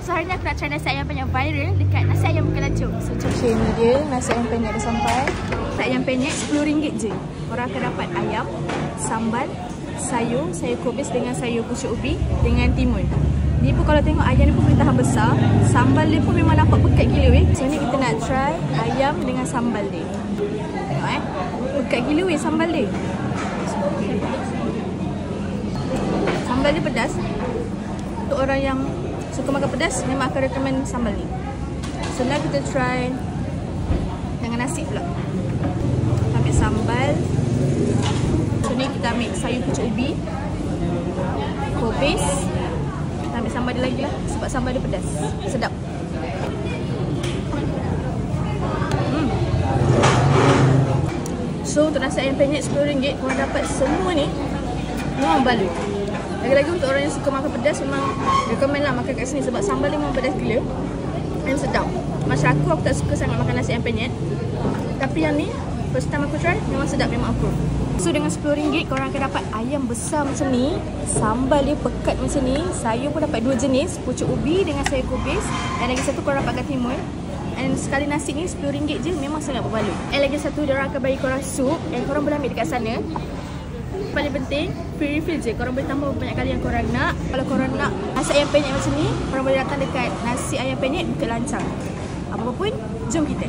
So hari ni aku nak try nasi ayam penyet viral dekat nasi ayam Kelancung. So Okay, ni dia nasi ayam penyet dah sampai. nasi ayam penyet RM10 je. Korang akan dapat ayam, sambal, sayur kubis dengan sayur pucuk ubi dengan timun. Ni pun kalau tengok ayam ni pun boleh tahan besar. Sambal dia pun memang nampak pekat gila weh. So ni kita nak try ayam dengan sambal dia. Tengok pekat gila weh sambal dia. Sambal dia pedas. Untuk orang yang suka makan pedas, memang akan recommend sambal ni. So now kita try dengan nasi pula. Kita ambil sambal. So ni kita ambil sayur pucuk ubi, kubis. Kita ambil sambal dia lagi lah, sebab sambal dia pedas. Sedap. So untuk nasi ayam penyet RM10, korang dapat semua ni memang balut. Lagi-lagi untuk orang yang suka makan pedas, memang recommend lah makan kat sini sebab sambal dia memang pedas gila dan sedap. Macam aku tak suka sangat makan nasi ayam penyet, tapi yang ni first time aku try, memang sedap, memang aku. So dengan RM10 korang akan dapat ayam besar macam ni, sambal dia pekat macam ni, sayur pun dapat 2 jenis, pucuk ubi dengan sayur kubis, dan lagi satu korang dapatkan timun. And sekali nasi ni RM10 je, memang sangat berbaloi. And lagi satu, diorang akan bagi korang sup and korang boleh ambil dekat sana. Paling penting, free refill je. Korang boleh tambah banyak kali yang korang nak. Kalau korang nak nasi ayam penyet macam ni, korang boleh datang dekat nasi ayam penyet Bukit Lancang. Apa-apa pun, jom kita.